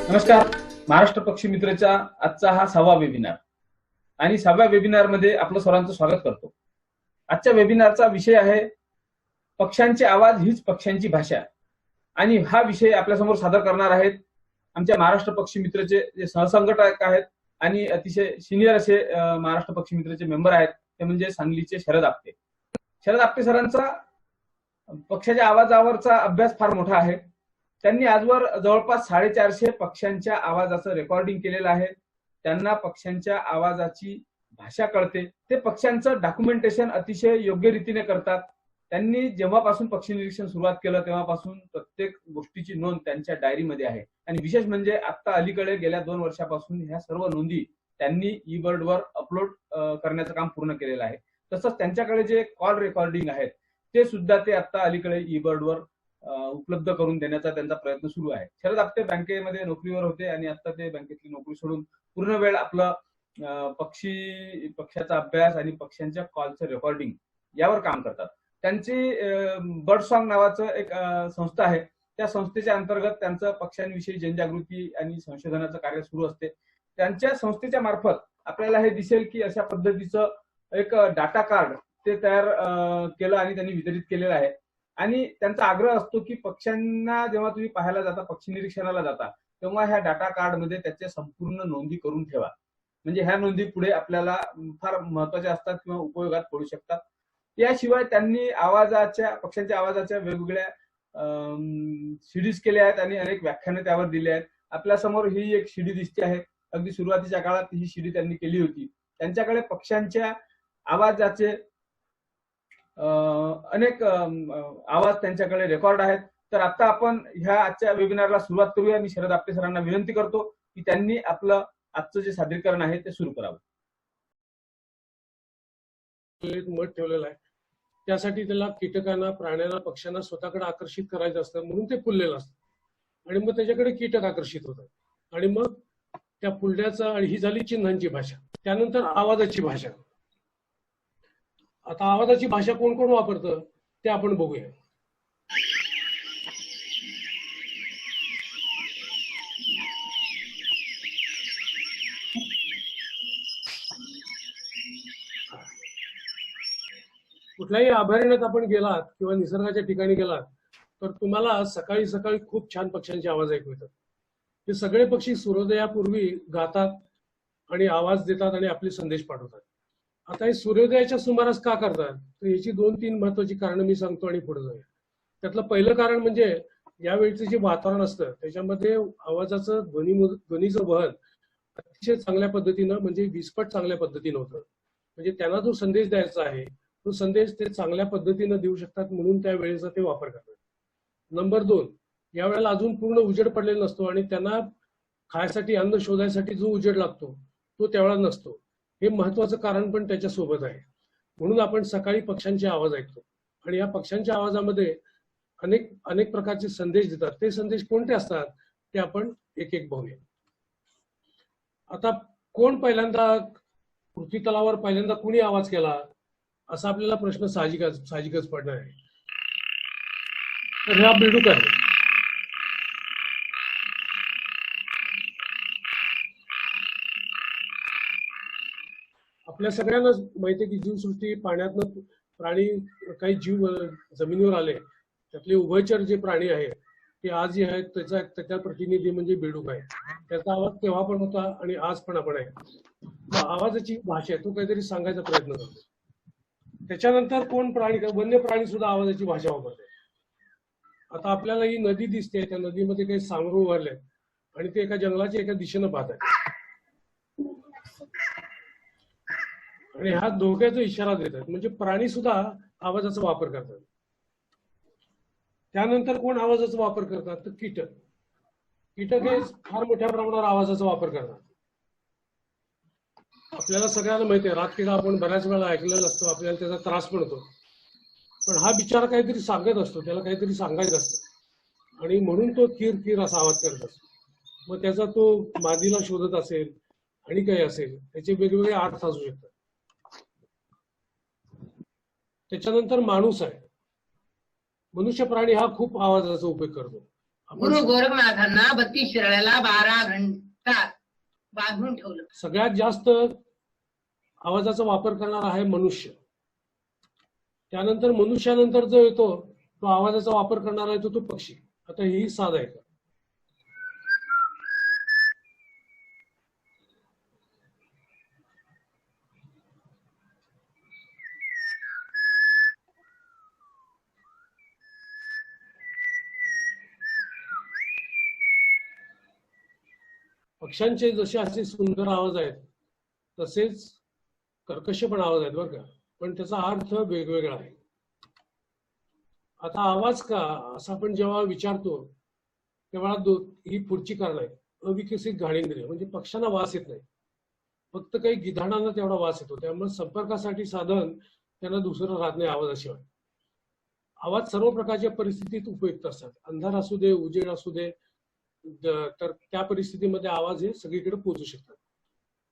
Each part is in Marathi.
नमस्कार. महाराष्ट्र पक्षी मित्रच्या आजचा हा 6वा वेबिनार आणि 6व्या वेबिनार मध्ये आपलं सर्वांचं स्वागत करतो. आजच्या वेबिनारचा विषय आहे पक्ष्यांचे आवाज हीच पक्ष्यांची भाषा आणि हा विषय आपल्यासमोर सादर करणार आहेत आमच्या महाराष्ट्र पक्षी मित्रचे जे सहसंघटक आहेत आणि अतिशय सिनियर असे महाराष्ट्र पक्षी मित्रचे मेंबर आहेत, ते म्हणजे सांगलीचे शरद आपटे. शरद आपटे सरांचा पक्ष्याच्या आवाजावरचा अभ्यास फार मोठा आहे. त्यांनी आजवर जवळपास 450 पक्ष्यांच्या आवाजाचं रेकॉर्डिंग केलेलं आहे. त्यांना पक्ष्यांच्या आवाजाची भाषा कळते. ते पक्ष्यांचं डॉक्युमेंटेशन अतिशय योग्य रीतीने करतात. त्यांनी जेव्हापासून पक्षी निरीक्षण सुरुवात केलं तेव्हापासून प्रत्येक गोष्टीची नोंद त्यांच्या डायरीमध्ये आहे. आणि विशेष म्हणजे आता अलीकडे गेल्या 2 वर्षापासून ह्या सर्व नोंदी त्यांनी ईबर्डवर अपलोड करण्याचं काम पूर्ण केलेलं आहे. तसंच त्यांच्याकडे जे कॉल रेकॉर्डिंग आहेत ते सुद्धा ते आता अलीकडे ईबर्डवर उपलब्ध करून देण्याचा त्यांचा प्रयत्न सुरू आहे. शरद आपटे बँकेमध्ये नोकरीवर होते आणि आता ते बँकेतली नोकरी सोडून पूर्ण वेळ आपलं पक्ष्याचा अभ्यास आणि पक्ष्यांच्या कॉलचं रेकॉर्डिंग यावर काम करतात. त्यांची बर्ड सॉंग नावाचं एक संस्था आहे. त्या संस्थेच्या अंतर्गत त्यांचं पक्ष्यांविषयी जनजागृती आणि संशोधनाचं कार्य सुरू असते. त्यांच्या संस्थेच्या मार्फत आपल्याला हे दिसेल की अशा पद्धतीचं एक डाटा कार्ड ते तयार केलं आणि त्यांनी वितरित केलेलं आहे. आणि त्यांचा आग्रह असतो की पक्ष्यांना जेव्हा तुम्ही पाहायला जाता, पक्षी निरीक्षणाला जाता, तेव्हा ह्या डाटा कार्ड मध्ये त्याच्या संपूर्ण नोंदी करून ठेवा. म्हणजे ह्या नोंदी पुढे आपल्याला फार महत्वाच्या असतात किंवा उपयोगात पडू शकतात. याशिवाय त्यांनी पक्ष्यांच्या आवाजाच्या वेगवेगळ्या सीडीज केल्या आहेत आणि अनेक व्याख्याने त्यावर दिली आहेत. आपल्यासमोर ही एक सीडी दिसते आहे. अगदी सुरुवातीच्या काळात ही सीडी त्यांनी केली होती. त्यांच्याकडे पक्ष्यांच्या आवाजाचे अनेक आवाज त्यांच्याकडे रेकॉर्ड आहेत. तर आता आपण ह्या आजच्या वेबिनारला सुरुवात करूया आणि शरद आपटे सरांना विनंती करतो की त्यांनी आपलं आजचं जे सादरीकरण आहे ते सुरू करावं. एक मठ ठेवलेलं आहे, त्यासाठी त्याला कीटकांना, प्राण्यांना, पक्ष्यांना स्वतःकडे आकर्षित करायचं असतं म्हणून ते फुललेलं असतं आणि मग त्याच्याकडे कीटक आकर्षित होतात आणि मग त्या फुलण्याचा, आणि ही झाली चिन्हांची भाषा. त्यानंतर आवाजाची भाषा. आता आवाजाची भाषा कोण कोण वापरतं ते आपण बघूया. कुठल्याही अभयारण्यात आपण गेलात किंवा निसर्गाच्या ठिकाणी गेलात तर तुम्हाला सकाळी सकाळी खूप छान पक्ष्यांचे आवाज ऐकू येतात. हे सगळे पक्षी सूर्योदयापूर्वी गातात आणि आवाज देतात आणि आपले संदेश पाठवतात. आता हे सूर्योदयाच्या सुमारास का करतात, तर याची 2-3 महत्वाची कारणं मी सांगतो आणि पुढे जाऊया. त्यातलं पहिलं कारण म्हणजे यावेळीचं जे वातावरण असतं त्याच्यामध्ये आवाजाचं ध्वनीचं वहन अतिशय चांगल्या पद्धतीनं, म्हणजे 20 पट चांगल्या पद्धतीनं होतं. म्हणजे त्यांना जो संदेश द्यायचा आहे तो संदेश ते चांगल्या पद्धतीनं देऊ शकतात म्हणून त्या वेळेचा ते वापर करतात. नंबर 2, यावेळेला अजून पूर्ण उजेड पडलेला नसतो आणि त्यांना खायसाठी, अन्न शोधायसाठी जो उजेड लागतो तो त्यावेळेला नसतो. हे महत्वाचं कारण पण त्याच्या सोबत आहे. म्हणून आपण सकाळी पक्ष्यांचे आवाज ऐकतो आणि या पक्ष्यांच्या आवाजामध्ये अनेक अनेक प्रकारचे संदेश देतात. ते संदेश कोणते असतात ते आपण एक एक बघूया. आता कोण पहिल्यांदा पृथ्वी तलावर पहिल्यांदा कुणी आवाज केला असा आपल्याला प्रश्न साहजिकच पडणार आहे. तर हा बेडूक आहे. आपल्या सगळ्यांना माहिती आहे की जीवसृष्टी, पाण्यातनं प्राणी, काही जीव जमिनीवर आले, त्यातले उभयचर जे प्राणी आहेत ते आजही आहेत. त्याचा प्रतिनिधी म्हणजे बेडूक आहे. त्याचा आवाज तेव्हा पण होता आणि आज पण आपण आहे. आवाजाची भाषा आहे, तो काहीतरी सांगायचा प्रयत्न करतो. त्याच्यानंतर कोण प्राणी, वन्य प्राणी सुद्धा आवाजाची भाषा वापरते. आता आपल्याला ही नदी दिसते, त्या नदीमध्ये काही सांगरू उभारले आणि ते एका जंगलाच्या एका दिशेनं पाहत आहे आणि हा धोक्याचा इशारा देतात. म्हणजे प्राणी सुद्धा आवाजाचा वापर करतात. त्यानंतर कोण आवाजाचा वापर करतात, तर कीटक. कीटक हे फार मोठ्या प्रमाणावर आवाजाचा वापर करतात. आपल्याला सगळ्यांना माहिती आहे, रातकिडा आपण बऱ्याच वेळा ऐकलेला असतो, आपल्याला त्याचा त्रास पण होतो. पण हा बिचारा काहीतरी सांगत असतो, त्याला काहीतरी सांगायचं असतं आणि म्हणून तो किर किर असा आवाज करत असतो. मग त्याचा तो मादीला शोधत असेल आणि काही असेल, त्याचे वेगवेगळे अर्थ असू शकतात. त्याच्यानंतर माणूस आहे. मनुष्य प्राणी हा खूप आवाजाचा उपयोग करतो गुरु गोरखनाथांना 32 शिराळ्याला 12 घंटा बांधून ठेवलं. सगळ्यात जास्त आवाजाचा वापर करणारा आहे मनुष्य. त्यानंतर मनुष्यानंतर जो येतो तो आवाजाचा वापर करणारा येतो तो पक्षी. आता ही साध आहे का? पक्ष्यांचे जसे असे सुंदर आवाज आहेत तसेच कर्कश पण आवाज आहेत बरं का, पण त्याचा अर्थ वेगवेगळा आहे. आता आवाज का असं आपण जेव्हा विचारतो तेव्हा ही पुढची कारण आहे. अविकसित घाणेंद्रिय म्हणजे पक्ष्यांना वास येत नाही, फक्त काही गिधाडांना तेवढा वास येतो. त्यामुळे संपर्कासाठी साधन त्यांना दुसरं राहत नाही आवाजाशिवाय. आवाज सर्व प्रकारच्या परिस्थितीत उपयुक्त असतात. अंधार असू दे, उजेड असू दे, तर त्या परिस्थितीमध्ये आवाज हे सगळीकडे पोहोचू शकतात.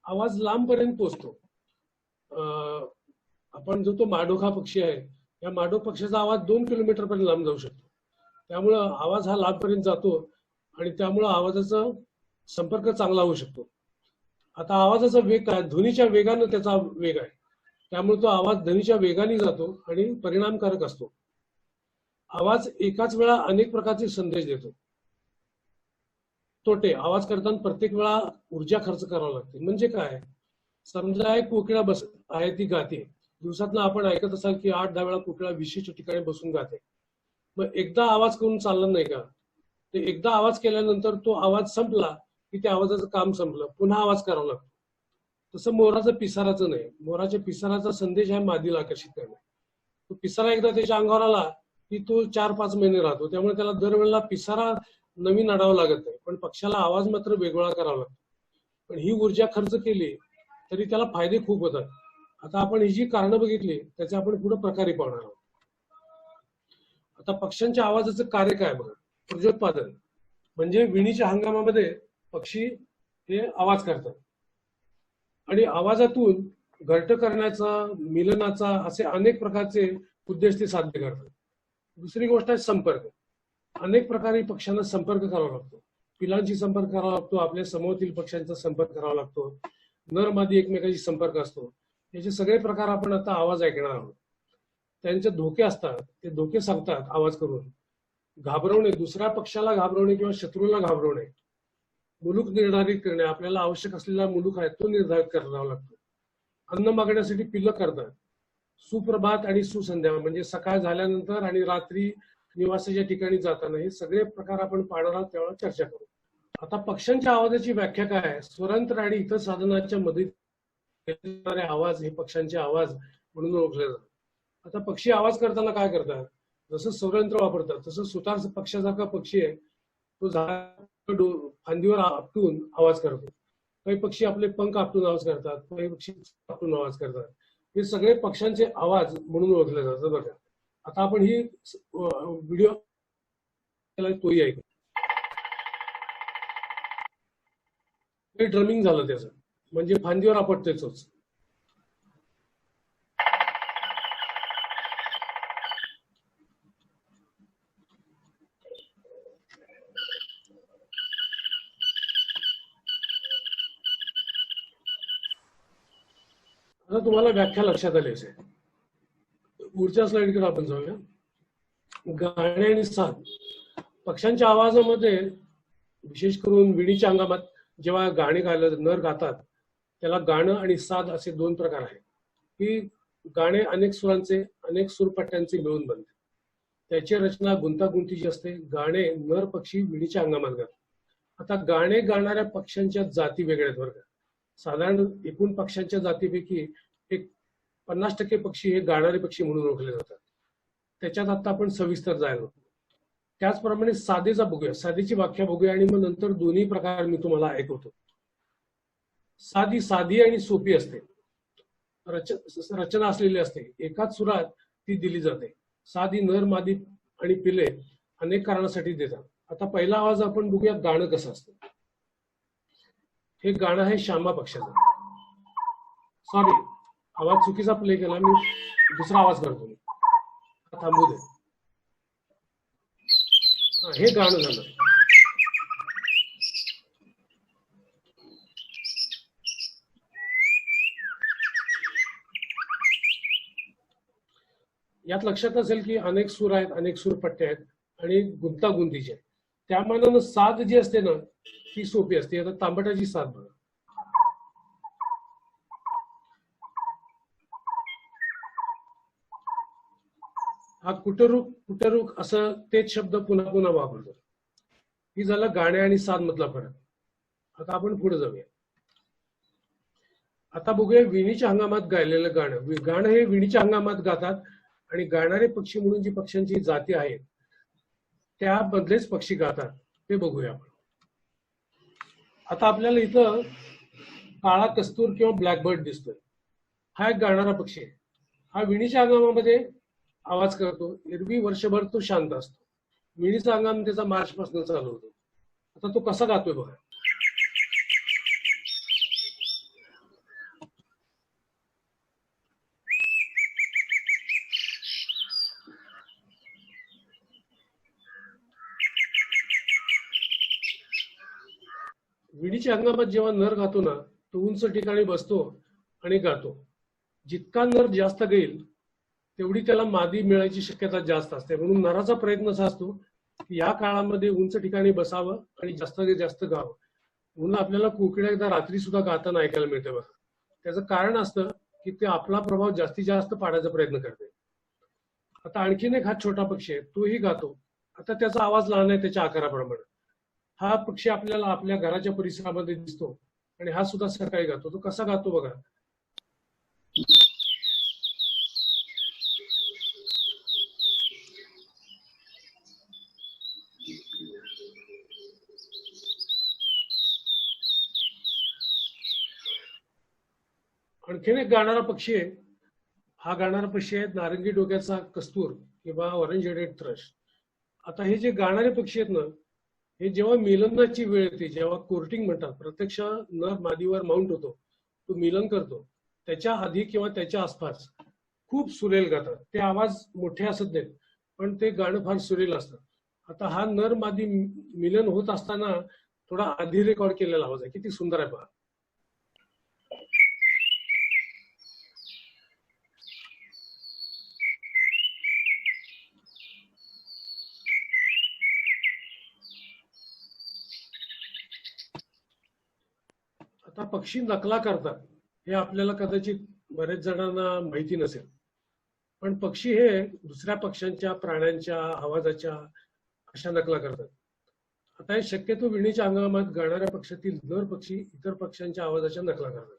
आवाज लांबपर्यंत पोहोचतो. आपण जो तो माडोखा पक्षी आहे, या माडोख पक्षाचा आवाज 2 किलोमीटर पर्यंत लांब जाऊ शकतो. त्यामुळं आवाज हा लांबपर्यंत जातो आणि त्यामुळं आवाजाचा संपर्क चांगला होऊ शकतो. आता आवाजाचा वेग काय? ध्वनीच्या वेगानं त्याचा वेग आहे, त्यामुळे तो आवाज ध्वनीच्या वेगाने जातो आणि परिणामकारक असतो. आवाज एकाच वेळा अनेक प्रकारचे संदेश देतो. तोटे: आवाज करताना प्रत्येक वेळा ऊर्जा खर्च करावा लागते. म्हणजे काय? समजा एक कोकिळा बस आहे, ती गाते. दिवसातनं आपण ऐकत असाल की 8-10 वेळा कोकिळा विशिष्ट ठिकाणी बसून गाते. मग एकदा आवाज करून चालणार नाही का? ते एकदा आवाज केल्यानंतर तो आवाज संपला की त्या आवाजाचं काम संपलं, पुन्हा आवाज करावा लागतो. तसं मोराचं पिसाराचं नाही. मोराच्या पिसाराचा संदेश आहे मादीला आकर्षित करणे. तो पिसारा एकदा त्याच्या अंगावर आला की तो 4-5 महिने राहतो. त्यामुळे त्याला दरवेळेला पिसारा नवीन आणावं लागत नाही, पण पक्षाला आवाज मात्र वेगवेगळा करावा लागतो. पण ही ऊर्जा खर्च केली तरी त्याला फायदे खूप होतात. आता आपण ही जी कारणं बघितली त्याचे आपण पुढे प्रकारे पाहणार आहोत. आता पक्ष्यांच्या आवाजाचं कार्य काय बघा. प्रजोत्पादन म्हणजे विणीच्या हंगामामध्ये पक्षी हे आवाज करतात आणि आवाजातून घरटं करण्याचा, मिलनाचा असे अनेक प्रकारचे उद्देश ते साध्य करतात. दुसरी गोष्ट आहे संपर्क. अनेक प्रकारे पक्ष्यांना संपर्क करावा लागतो. पिलांशी संपर्क करावा लागतो, आपल्या समोरील पक्ष्यांचा संपर्क करावा लागतो, नर मादी एकमेकांशी संपर्क असतो. याचे सगळे प्रकार आपण आता आवाज ऐकणार आहोत. त्यांचे धोके असतात, ते धोके सांगतात आवाज करून. घाबरवणे, दुसऱ्या पक्षाला घाबरवणे किंवा शत्रूला घाबरवणे. मुलूक निर्धारित करणे, आपल्याला आवश्यक असलेला मुलूक आहे तो निर्धारित करावा लागतो. अन्न मागण्यासाठी पिल्लं करतात. सुप्रभात आणि सुसंध्या म्हणजे सकाळ झाल्यानंतर आणि रात्री निवासाच्या ठिकाणी जाताना, हे सगळे प्रकार आपण पाहणार आहोत, तेव्हा चर्चा करू. आता पक्ष्यांच्या आवाजाची व्याख्या काय आहे? स्वरंत्र आणि इतर साधनांच्या मदतीने आवाज हे पक्ष्यांचे आवाज म्हणून ओळखले जातात. आता पक्षी आवाज करताना काय करतात? जसं स्वरंत्र वापरतात तसं सुतार पक्षासारखा पक्षी आहे तो फांदीवर आपटून आवाज करतो. काही पक्षी आपले पंख आपटून आवाज करतात, काही पक्षी आपटून आवाज करतात. हे सगळे पक्ष्यांचे आवाज म्हणून ओळखले जातात बघा. आता आपण ही व्हिडिओ तोही ऐकू. ड्रमिंग झालं त्याचं, म्हणजे फांदीवर आपटतोय चोच. आता तुम्हाला व्याख्या लक्षात आली असेल. पुढच्या स्लाइडकडे आपण जाऊया. गाणे आणि साद. पक्ष्यांच्या आवाजामध्ये विशेष करून विणीच्या हंगामात जेव्हा गाणे गायला नर गातात त्याला गाणं आणि साद असे 2 प्रकार आहेत. की गाणे अनेक सुरांचे, अनेक सूरपट्ट्यांचे मिळून बनते. त्याची रचना गुंतागुंतीची असते. गाणे नर पक्षी विणीच्या हंगामात गातात. आता गाणे गाणाऱ्या पक्ष्यांच्या जाती वेगळ्या आहेत बरं का. साधारण एकूण पक्ष्यांच्या जातीपैकी एक 50% पक्षी हे गाणारे पक्षी म्हणून ओळखले जातात. त्याच्यात आता आपण सविस्तर जायला. त्याचप्रमाणे साधेचा बघूया, साधीची व्याख्या बघूया आणि मग नंतर दोन्ही प्रकार मी तुम्हाला ऐकवतो. साधी आणि सोपी असते. रचना असलेली असते, एकाच सुरात ती दिली जाते. साधी नर मादी आणि पिले अनेक कारणासाठी देतात. आता पहिला आवाज आपण बघूया गाणं कसं असतं. हे गाणं आहे शांबा पक्षाचं. सॉरी, आवाज चुकीचा प्ले केला मी, दुसरा आवाज करतो मी, थांबू दे. हे गाणं झालं. यात लक्षात असेल की अनेक सूर आहेत, अनेक सूरपट्ट्या आहेत आणि गुंतागुंतीचे आहेत. त्या मानानं साध जी असते ना ती सोपी असते. आता तांबटाची साध बघा. हा कुटरुक कुटरुक असं तेच शब्द पुन्हा पुन्हा वापरतो. ही झाला गाण्या आणि साध मधला फरक. आता आपण पुढे जाऊया. आता बघूया विणीच्या हंगामात गायलेलं गाणं. गाणं हे विणीच्या हंगामात गातात आणि गाणारे पक्षी म्हणून जी पक्ष्यांची जाती आहेत त्यामधलेच पक्षी गातात ते बघूया आपण. आता आपल्याला इथं काळा कस्तूर किंवा ब्लॅकबर्ड दिसतोय. हा एक गाणारा पक्षी आहे. हा विणीच्या हंगामामध्ये आवाज करतो. एरवी वर्षभर तो शांत असतो. विणीचा हंगाम त्याचा मार्च पासून चालू होतो. आता तो कसा गातोय बघा. विणीच्या हंगामात जेव्हा नर गातो ना तो उंच ठिकाणी बसतो आणि गातो. जितका नर जास्त गाईल तेवढी त्याला मादी मिळायची शक्यता जास्त असते. म्हणून नराचा प्रयत्न असा असतो की या काळामध्ये उंच ठिकाणी बसावं आणि जास्त जास्त गावं. म्हणून आपल्याला कोकिळा एकदा रात्री सुद्धा गाताना ऐकायला मिळते बघा. त्याचं कारण असतं की ते आपला प्रभाव जास्तीत जास्त पाडायचा प्रयत्न करते. आता आणखीन एक हा छोटा पक्षी आहे तोही गातो. आता त्याचा आवाज लहान आहे त्याच्या आकाराप्रमाणे. हा पक्षी आपल्याला आपल्या घराच्या परिसरामध्ये दिसतो आणि हा सुद्धा सकाळी गातो. तो कसा गातो बघा. आणखीन एक गाणारा पक्षी आहे. हा गाणारा पक्षी आहे नारंगी डोक्याचा कस्तूर किंवा ऑरेंज हेडेड थ्रश. आता हे जे गाणारे पक्षी आहेत ना हे जेव्हा मिलनाची वेळ येते, जेव्हा कोर्टिंग म्हणतात, प्रत्यक्ष नर मादीवर माउंट होतो, तो मिलन करतो, त्याच्या आधी किंवा त्याच्या आसपास खूप सुरेल गातात. ते आवाज मोठे असत नाहीत पण ते गाणं फार सुरेल असतं. आता हा नर मादी मिलन होत असताना थोडा आधी रेकॉर्ड केलेला आवाज आहे. किती सुंदर आहे पहा. आता पक्षी नकला करतात हे आपल्याला कदाचित बरेच जणांना माहिती नसेल. पण पक्षी हे दुसऱ्या पक्ष्यांच्या, प्राण्यांच्या आवाजाच्या अशा नकला करतात. आता हे शक्यतो विणीच्या हंगामात गाणाऱ्या पक्षातील नर पक्षी इतर पक्ष्यांच्या आवाजाच्या नकला करतात.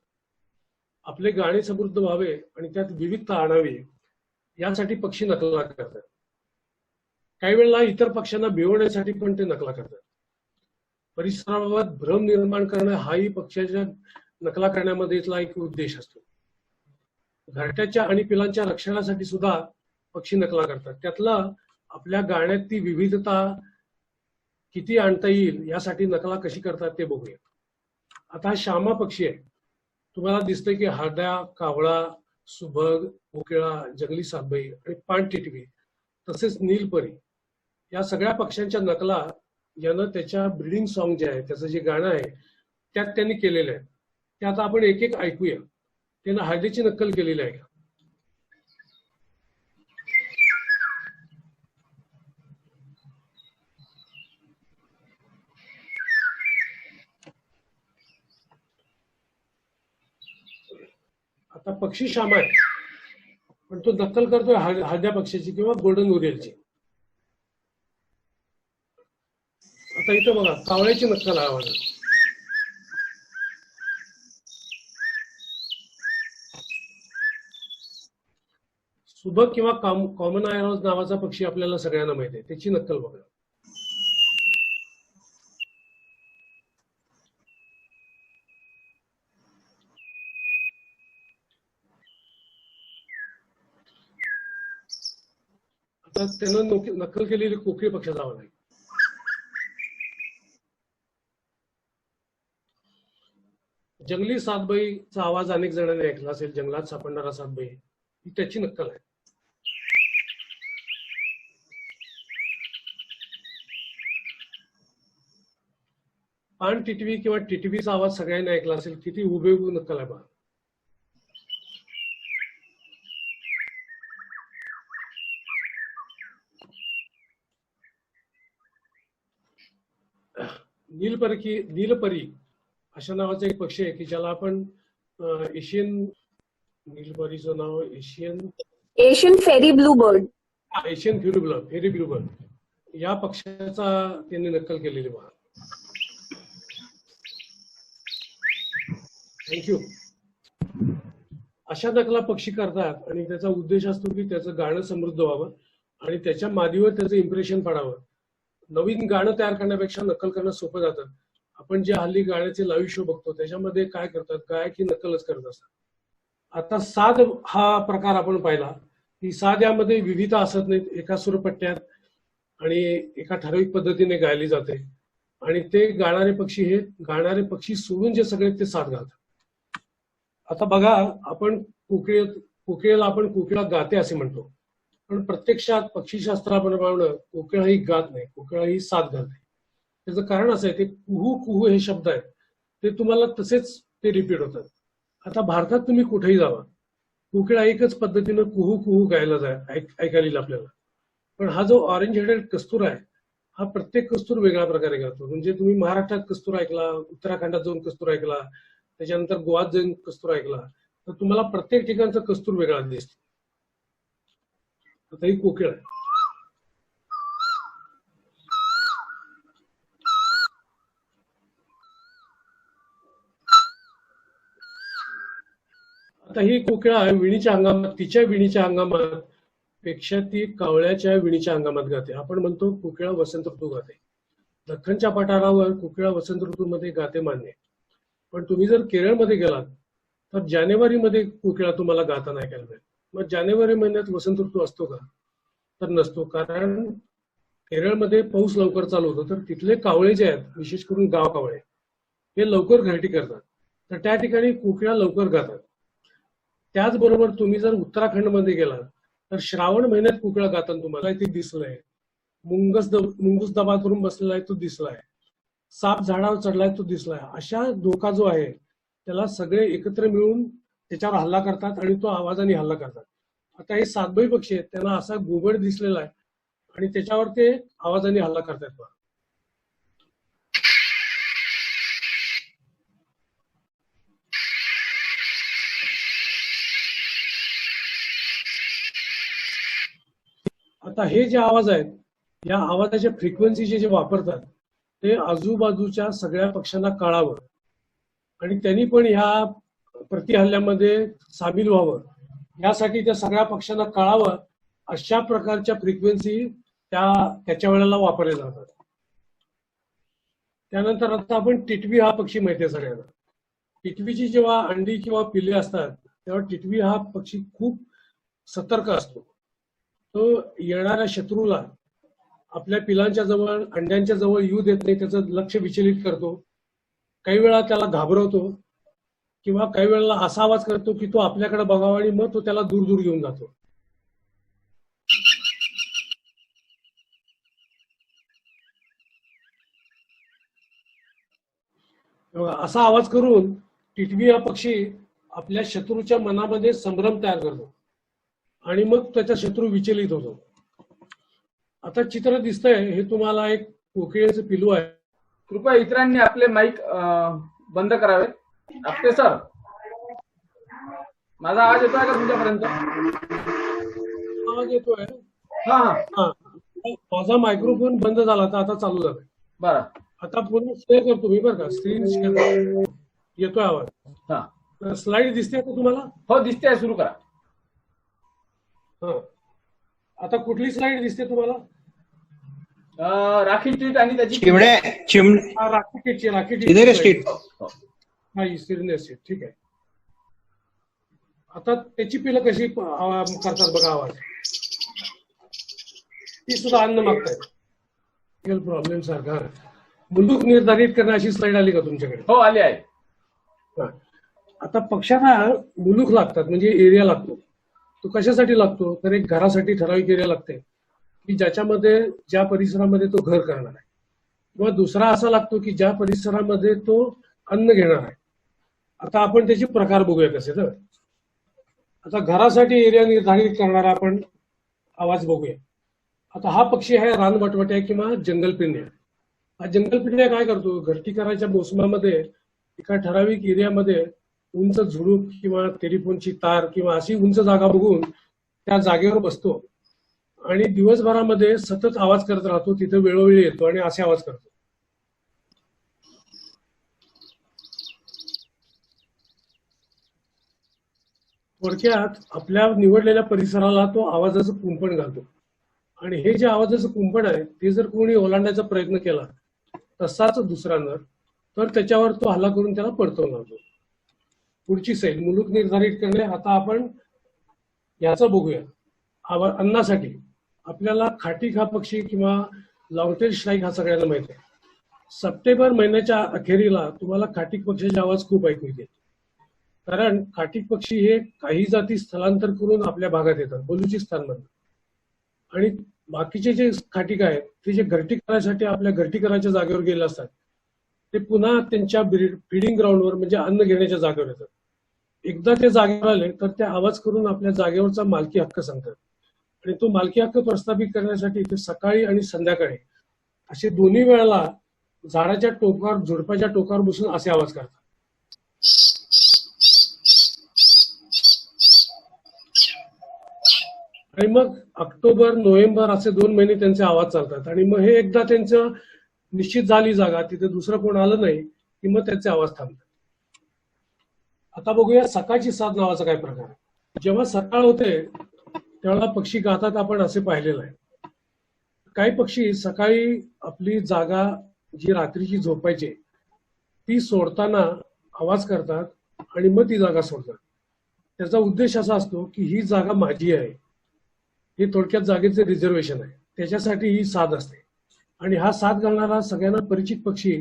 आपले गाणे समृद्ध व्हावे आणि त्यात विविधता आणावी यासाठी पक्षी नकला करतात. काही वेळेला इतर पक्ष्यांना भिवण्यासाठी पण ते नकला करतात. परिसराबाबत भ्रम निर्माण करणं हाही पक्ष्याच्या नकला करण्यामध्येला एक उद्देश असतो. घरट्याच्या आणि पिलांच्या रक्षणासाठी सुद्धा पक्षी नकला करतात. त्यातला आपल्या गाण्यात ती विविधता किती आणता येईल यासाठी नकला कशी करतात ते बघूया. आता हा श्यामा पक्षी आहे. तुम्हाला दिसतंय की हाडा, कावळा, सुभग, कोकिळा, जंगली सातबाई आणि पाणटिटवी तसेच नीलपरी या सगळ्या पक्ष्यांच्या नकला यानं त्याच्या ब्रीडिंग सॉन्ग जे आहे, त्याचं जे गाणं आहे त्यात त्यांनी केलेलं आहे. ते आता आपण एक एक ऐकूया. त्यानं हळदीची नक्कल केलेली आहे. आता पक्षी श्यामा आहे पण तो नक्कल करतोय हळद्या पक्षाची किंवा गोल्डन ओरियलची. आता इथं बघा कावळ्याची नक्कल आवाज. सुबक किंवा कॉमन आयरॉज नावाचा पक्षी आपल्याला सगळ्यांना माहिती आहे, त्याची नक्कल बघा. आता त्यानं नक्कल केलेली कोकिळ पक्षाचा आवाज आहे. जंगली सातबाईचा आवाज अनेक जणांनी ऐकला असेल. जंगलात सापडणारा सातबाई ही त्याची नक्कल आहे. पान टिटवी किंवा टिटवीचा आवाज सगळ्यांनी ऐकला असेल. किती हुबेहूब नक्कल आहे पहा. नीलपरी अशा नावाचा एक पक्षी आहे की ज्याला आपण एशियन, नीलपरीचं नाव एशियन फेरी ब्लू बर्ड. एशियन फेरी ब्लू बर्ड या पक्षाचा त्यांनी नक्कल केलेली पहा. थँक्यू. अशा नकला पक्षी करतात आणि त्याचा उद्देश असतो की त्याचं गाणं समृद्ध व्हावं आणि त्याच्या मादीवर त्याचं इम्प्रेशन पडावं. नवीन गाणं तयार करण्यापेक्षा नक्कल करणं सोपं जातं. आपण जे हल्ली गाण्याचे लाईव्ह शो बघतो त्याच्यामध्ये काय करतात, गायक ही नक्कलच करत असतात. आता साद हा प्रकार आपण पाहिला की साद यामध्ये विविधता असत नाहीत. एका सूरपट्ट्यात आणि एका ठराविक पद्धतीने गायली जाते आणि ते गाणारे पक्षी सोडून जे सगळे ते साद घालतात. आता बघा, आपण कोकिळेला आपण कोकिळा गाते असे म्हणतो, पण प्रत्यक्षात पक्षीशास्त्राप्रमाणे कोकिळा ही गात नाही, कोकिळा ही साद घालते. त्याचं कारण असं आहे, ते कुहू कुहू हे शब्द आहेत ते तुम्हाला तसेच ते रिपीट होतात. आता भारतात तुम्ही कुठेही जावा, कोकिळा एकच पद्धतीनं कुहू कुहू गायला ऐकायला येईल आपल्याला. पण हा जो ऑरेंज हेडेड कस्तूर आहे हा प्रत्येक कस्तूर वेगळ्या प्रकारे गातो. म्हणजे तुम्ही महाराष्ट्रात कस्तूर ऐकला, उत्तराखंडात जाऊन कस्तूर ऐकला, त्याच्यानंतर गोवात जाऊन कस्तूर ऐकला, तर तुम्हाला प्रत्येक ठिकाणचा कस्तूर वेगळा दिसतो. आता ही कोकिळ आहे. आता ही कोकिळा विणीच्या हंगामात, तिच्या विणीच्या हंगामात पेक्षा ती कावळ्याच्या विणीच्या हंगामात गाते. आपण म्हणतो कोकिळा वसंत ऋतू गाते. दख्खनच्या पठारावर कोकिळा वसंत ऋतूमध्ये गाते मान्य, पण तुम्ही जर केरळमध्ये गेलात तर जानेवारीमध्ये कोकिळा तुम्हाला गाताना ऐकायला मिळेल. मग जानेवारी महिन्यात वसंत ऋतू असतो का? तर नसतो, कारण केरळमध्ये पाऊस लवकर चालू होतो. तर तिथले कावळे जे आहेत, विशेष करून गाव कावळे, हे लवकर घरटी करतात, तर त्या ठिकाणी कोकिळा लवकर गातात. त्याचबरोबर तुम्ही जर उत्तराखंडमध्ये गेलात तर श्रावण महिन्यात कोकिळा गाताना तुम्हाला ते दिसलंय. मुंगूस दबा करून बसलेला आहे तो दिसलाय, साप झाडावर चढलाय तो दिसलाय. अशा धोका जो आहे त्याला सगळे एकत्र मिळून त्याच्यावर हल्ला करतात आणि तो आवाजाने हल्ला करतात. आता हे सातबाई पक्षी आहेत, त्यांना असा घुबड दिसलेला आहे आणि त्याच्यावर ते आवाजाने हल्ला करतात. आता हे जे आवाज आहेत, या आवाजाच्या फ्रिक्वेन्सीचे जे वापरतात ते आजूबाजूच्या सगळ्या पक्ष्यांना कळावं आणि त्यांनी पण ह्या प्रतिहल्ल्यामध्ये सामील व्हावं, यासाठी त्या सगळ्या पक्ष्यांना कळावं अशा प्रकारच्या फ्रिक्वेन्सी त्याच्या वेळेला वापरल्या जातात. त्यानंतर आता आपण टिटवी हा पक्षी माहिती आहे सगळ्यांना. टिटवीची जेव्हा अंडी किंवा पिल्ले असतात तेव्हा टिटवी हा पक्षी खूप सतर्क असतो. तो येणाऱ्या शत्रूला आपल्या पिलांच्या जवळ, अंड्यांच्या जवळ येऊ देत नाही, त्याचं लक्ष विचलित करतो. काही वेळा त्याला घाबरवतो किंवा काही वेळेला असा आवाज करतो की तो आपल्याकडे बघावा आणि मग तो त्याला दूर दूर घेऊन जातो. असा आवाज करून टिटवी हा पक्षी आपल्या शत्रूच्या मनामध्ये संभ्रम तयार करतो आणि मग त्याचा शत्रू विचलित होतो. आता चित्र दिसतंय हे तुम्हाला एक कोकिळेचं पिलू आहे. कृपया इतरांनी आपले माईक बंद करावे. आपटे सर, माझा आवाज येतोय का तुमच्यापर्यंत? आवाज येतोय? हा हा, माझा मायक्रोफोन बंद झाला तर आता चालू झालाय. बरं, आता पूर्ण शेअर करतो मी बरं का, स्क्रीन शेअर. येतोय आवाज? हा, स्लाइड दिसते का तुम्हाला? हो दिसते, सुरू करा. हा, आता कुठली स्लाइड दिसते तुम्हाला? राखी टीट आणि त्याची राखी टीटची ठीक आहे. आता त्याची पिलं कशी करतात बघा आवाज. ती सुद्धा अन्न मागतायत. प्रॉब्लेम सारखा मुलूक निर्धारित करण्याची स्लाइड आली का तुमच्याकडे? हो आली आहे. आता पक्ष्यांना मुलूक लागतात, म्हणजे एरिया लागतो. तो कशासाठी लागतो? तर एक घरासाठी ठराविक एरिया लागते की ज्याच्यामध्ये, ज्या परिसरामध्ये तो घर करणार आहे, किंवा दुसरा असा लागतो की ज्या परिसरामध्ये तो अन्न घेणार आहे. आता आपण त्याचे प्रकार बघूया कसे. तर आता घरासाठी एरिया निर्धारित करणारा आपण आवाज बघूया. आता हा पक्षी आहे रानवटवट्या किंवा जंगल पिंड्या. हा जंगल पिटण्या काय करतो, घरटी करायच्या मोसमामध्ये एका ठराविक एरियामध्ये उंच झुडूप किंवा टेलिफोनची तार किंवा अशी उंच जागा बघून त्या जागेवर बसतो आणि दिवसभरामध्ये सतत आवाज करत राहतो. तिथे वेळोवेळी येतो आणि असे आवाज करतो. थोडक्यात आपल्या निवडलेल्या परिसराला तो आवाजाचं कुंपण घालतो आणि हे जे आवाजाचं कुंपण आहे ते जर कोणी ओलांडण्याचा प्रयत्न केला तसाच दुसरा नर, तर त्याच्यावर तो हल्ला करून त्याला परतवून लावतो. पुढची सैल मुलूक निर्धारित करणे. आता आपण याचं बघूया. अन्नासाठी आपल्याला खाटीक हा पक्षी किंवा लॉंगटेल श्राईक हा सगळ्यांना माहिती आहे. सप्टेंबर महिन्याच्या अखेरीला तुम्हाला खाटीक पक्षीचे आवाज खूप ऐकू येतील. कारण खाटीक पक्षी हे काही जाती स्थलांतर करून आपल्या भागात येतात, बलुचिस्तानमध्ये. आणि बाकीचे जे खाटीक आहेत ते जे घरटी करायसाठी आपल्या घरटी करायच्या जागेवर गेले असतात ते पुन्हा त्यांच्या फीडिंग ग्राउंडवर म्हणजे अन्न घेण्याच्या जागेवर येतात. एकदा ते जागेवर आले तर ते आवाज करून आपल्या जागेवरचा मालकी हक्क सांगतात आणि तो मालकी हक्क प्रस्थापित करण्यासाठी ते सकाळी आणि संध्याकाळी असे दोन्ही वेळेला झाडाच्या टोकावर, झुडपाच्या टोकावर बसून असे आवाज करतात. आणि मग ऑक्टोबर, नोव्हेंबर असे 2 महिने त्यांचे आवाज चालतात आणि मग हे एकदा त्यांचं निश्चित झाली जागा, तिथे दुसरं कोण आलं नाही की मग त्यांचे आवाज थांबतात. आता बघूया सकाळची साथ नावाचा काय प्रकार आहे. जेव्हा सकाळ होते त्यावेळेला पक्षी गातात आपण असे पाहिलेलं आहे. काही पक्षी सकाळी आपली जागा जी रात्रीची झोपायची ती सोडताना आवाज करतात आणि मग ती जागा सोडतात. त्याचा उद्देश असा असतो की ही जागा माझी आहे, हे थोडक्यात जागेचे रिझर्वेशन आहे, त्याच्यासाठी ही साथ असते. आणि हा साथ घालणारा सगळ्यांना परिचित पक्षी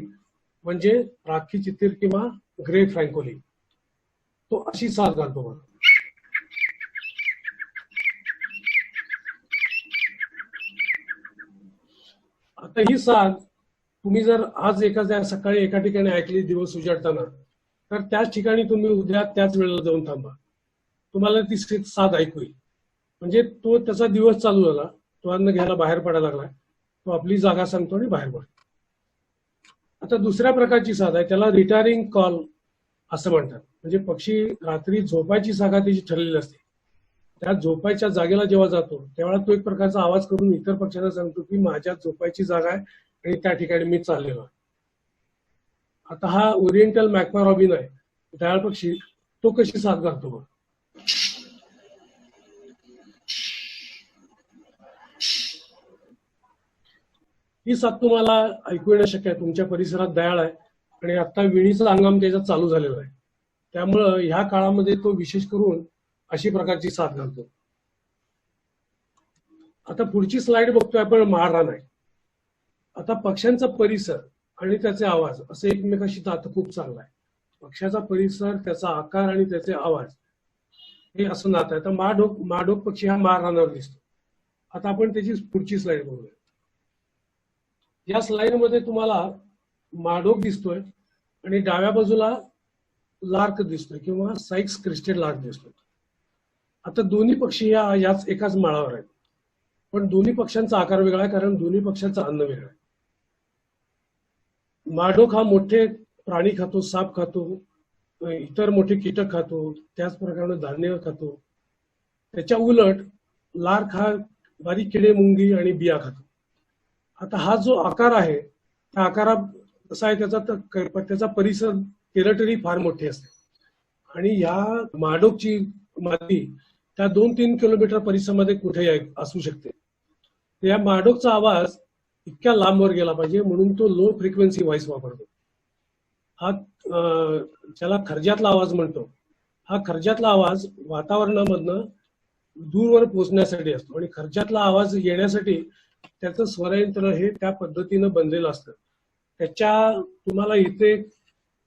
म्हणजे राखी चित्तीर किंवा ग्रे फ्रँकोली, तो अशी साथ घालतो. बघा आता ही साथ तुम्ही जर आज एखाद्या सकाळी एका ठिकाणी ऐकली दिवस उजाडताना, तर त्याच ठिकाणी तुम्ही उद्या त्याच वेळेला जाऊन थांबा, तुम्हाला ती साथ ऐकू येईल. म्हणजे तो त्याचा दिवस चालू झाला, तो अन्न घ्यायला बाहेर पडायला लागला, तो आपली जागा सांगतो आणि बाहेर पडतो. आता दुसऱ्या प्रकारची साथ आहे, त्याला रिटायरिंग कॉल असं म्हणतात. म्हणजे पक्षी रात्री झोपायची जागा त्याची ठरलेली असते, त्या झोपायच्या जागेला जेव्हा जातो तेव्हा तो एक प्रकारचा आवाज करून इतर पक्ष्यांना सांगतो की माझ्या झोपायची जागा आहे आणि त्या ठिकाणी मी चाललेलो आहे. आता हा ओरिएंटल मॅक्मा रॉबिन आहे, ढाळ पक्षी, तो कशी साथ घालतो बघ. ही साथ तुम्हाला ऐकू येणं शक्य आहे, तुमच्या परिसरात दयाळ आहे आणि आता विणीचा हंगाम त्याच्यात चालू झालेला आहे, त्यामुळं ह्या काळामध्ये तो विशेष करून अशी प्रकारची साथ घालतो. आता पुढची स्लाइड बघतोय आपण, माळरान आहे. आता पक्ष्यांचा परिसर आणि त्याचे आवाज असे एकमेकाशी नातं खूप चांगलं आहे. पक्ष्याचा परिसर, त्याचा आकार आणि त्याचे आवाज हे असं नातं आहे. तर माडोक पक्षी हा माळरानावर दिसतो. आता आपण त्याची पुढची स्लाइड बघूया. या स्लाइड मध्ये तुम्हाला माडोक दिसतोय आणि डाव्या बाजूला लार्क दिसतोय किंवा साइक्स क्रिस्टेड लार्क दिसतोय. आता दोन्ही पक्षी याच एकाच माळावर आहेत, पण दोन्ही पक्ष्यांचा आकार वेगळा आहे कारण दोन्ही पक्ष्यांचं अन्न वेगळं आहे. माडोक हा मोठे प्राणी खातो, साप खातो, इतर मोठे कीटक खातो, त्याच प्रकारे धान्य खातो. त्याच्या उलट लार्क हा बारीक किडे, मुंगी आणि बिया खातो. आता हा जो आकार आहे त्या आकारात कसा आहे, त्याचा परिसर, टेरिटरी फार मोठी असते आणि ह्या माडोकची माती त्या 2-3 किलोमीटर परिसरामध्ये कुठेही असू शकते. या माडोकचा आवाज इतक्या लांबवर गेला पाहिजे म्हणून तो लो फ्रिक्वेन्सी व्हॉइस वापरतो. हा ज्याला खर्जातला आवाज म्हणतो, हा खर्जातला आवाज वातावरणामधनं दूरवर पोहोचण्यासाठी असतो आणि खर्जातला आवाज येण्यासाठी त्याचं स्वरयंत्र हे त्या पद्धतीनं बनलेलं असतं. त्याच्या तुम्हाला इथे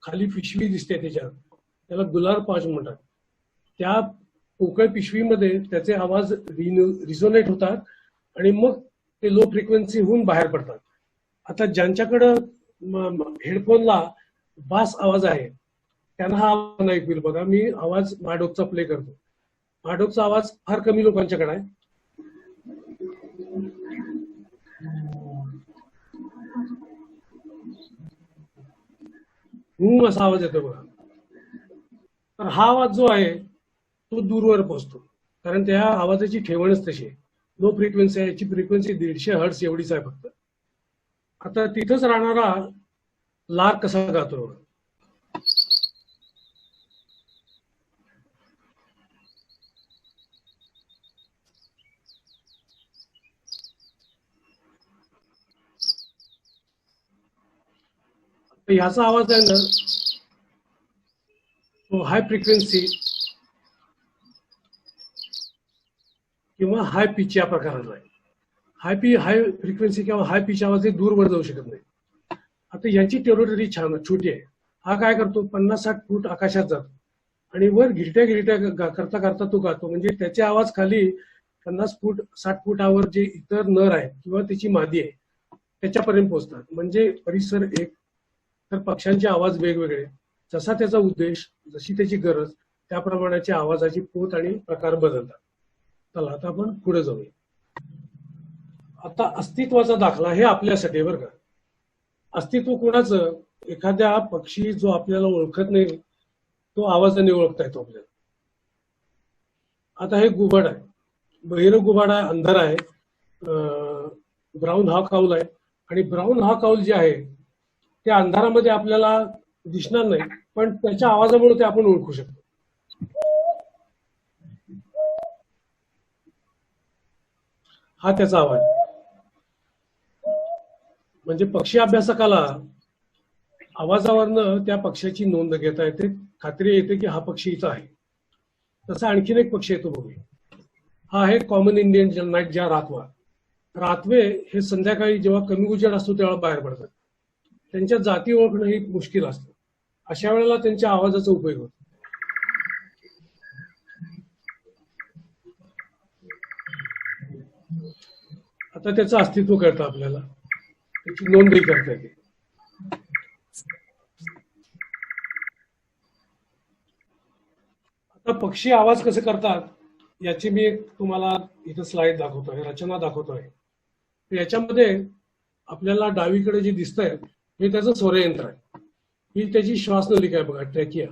खाली पिशवी दिसते, त्याला गुलार पाच म्हणतात. त्या पोकळ पिशवीमध्ये त्याचे आवाज रिझोनेट होतात आणि मग ते लो फ्रिक्वेन्सी होऊन बाहेर पडतात. आता ज्यांच्याकडं हेडफोनला बास आवाज आहे त्यांना हा आवाज ऐकू येईल. बघा, मी आवाज माडोकचा प्ले करतो. माडोकचा आवाज फार कमी लोकांच्याकडे आहे. असा आवाज येतो बघा. तर हा आवाज जो आहे तो दूरवर पोहोचतो, कारण त्या आवाजाची ठेवणच तशी आहे. लो फ्रिक्वेन्सी आहे, याची फ्रिक्वेन्सी 150 हर्ट्स एवढीच आहे फक्त. आता तिथंच राहणारा लार्क कसा गातो बघा. ह्याचा आवाज आहे ना, तो हाय फ्रिक्वेन्सी किंवा हाय पिच या प्रकारातला आहे. हाय फ्रिक्वेन्सी किंवा हाय पिच आवाज हे दूरवर जाऊ शकत नाही. आता यांची टेरिटरी छान छोटी आहे. हा काय करतो, 50-60 फूट आकाशात जातो आणि वर गिरट्या करता करता तो गातो. म्हणजे त्याचे आवाज खाली 50-60 फुटावर जे इतर नर आहेत किंवा त्याची मादी आहे त्याच्यापर्यंत पोहोचतात. म्हणजे परिसर एक, तर पक्ष्यांचे आवाज वेगवेगळे, जसा त्याचा उद्देश, जशी त्याची गरज, त्याप्रमाणाच्या आवाजाची पोत आणि प्रकार बदलतात. चला आता आपण पुढे जाऊया. आता अस्तित्वाचा दाखला हे आपल्यासाठी बरं का. अस्तित्व कोणाचं, एखाद्या पक्षी जो आपल्याला ओळखत नाही तो आवाजाने ओळखता येतो आपल्याला. आता हे घुबड आहे, बहिरं घुबड आहे, अंधार आहे, ब्राऊन हा काऊल आहे. आणि ब्राऊन हा काऊल जे आहे त्या अंधारामध्ये आपल्याला दिसणार नाही, पण त्याच्या आवाजामुळे ते आपण ओळखू शकतो. हा त्याचा आवाज. म्हणजे पक्षी अभ्यासकाला आवाजावरनं त्या पक्ष्याची नोंद घेता येते, खात्री येते की हा पक्षीचा आहे. तसा आणखीन एक पक्षी येतो बघूया. हा आहे कॉमन इंडियन नाईट ज्या रातवा. रातवे हे संध्याकाळी जेव्हा कमी उजेड असतो तेव्हा बाहेर पडतात. त्यांच्या जाती ओळखणं हे मुश्किल असतं. अशा वेळेला त्यांच्या आवाजाचा उपयोग होतो. आता त्याचं अस्तित्व कळतं आपल्याला, त्याची नोंदही करता येते. आता पक्षी आवाज कसे करतात याची मी एक तुम्हाला इथं स्लाइड दाखवतोय, रचना दाखवतोय. याच्यामध्ये आपल्याला डावीकडे जे दिसतंय हे त्याचं स्वरयंत्र आहे. ही त्याची श्वासनलिका आहे बघा, ट्रॅकिया.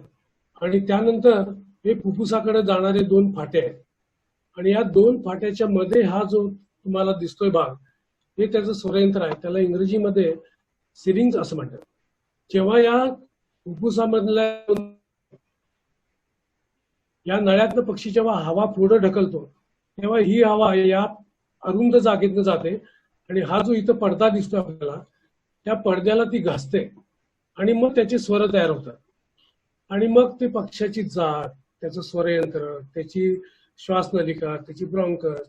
आणि त्यानंतर हे फुफ्फुसाकडे जाणारे 2 फाटे आहेत. आणि या 2 फाट्याच्या मध्ये हा जो तुम्हाला दिसतोय भाग हे त्याचं स्वरयंत्र आहे. त्याला इंग्रजीमध्ये सिरिंग्स असं म्हणतात. जेव्हा या फुफ्फुसामधल्या या नळ्यातनं पक्षी जेव्हा हवा पुढे ढकलतो तेव्हा ही हवा या अरुंद जागेतनं जाते आणि हा जो इथं पडदा दिसतो आपल्याला त्या पडद्याला ती घासते आणि मग त्याचे स्वर तयार होतात. आणि मग ते पक्षाची जात, त्याचं स्वरयंत्र, त्याची श्वासनलिका, त्याची ब्रॉन्कस,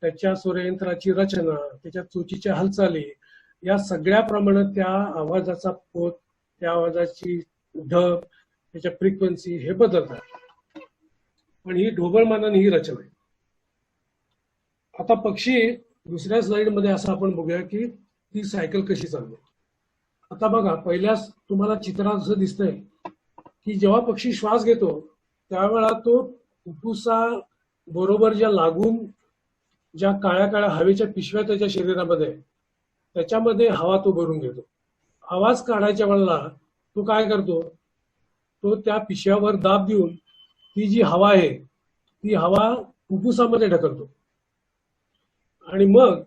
त्याच्या स्वरयंत्राची रचना, त्याच्या चोचीच्या हालचाली, या सगळ्या प्रमाणात त्या आवाजाचा पोत, त्या आवाजाची ढब, त्याच्या फ्रिक्वेन्सी हे बदलतात. पण ही ढोबळमानाने ही रचना आहे. आता पक्षी दुसऱ्या स्लाइड मध्ये असं आपण बघूया की ती सायकल कशी चालते. आता बघा, पहिल्याच तुम्हाला चित्रात असं दिसतंय की जेव्हा पक्षी श्वास घेतो त्यावेळा तो फुफ्फुसा बरोबर ज्या लागून ज्या काळ्या काळ्या हवेच्या पिशव्या त्याच्या शरीरामध्ये त्याच्यामध्ये हवा तो भरून घेतो. आवाज काढायच्या वेळेला तो काय करतो, तो त्या पिशव्यावर दाब देऊन ती जी हवा आहे ती हवा फुफ्फुसामध्ये ढकलतो. आणि मग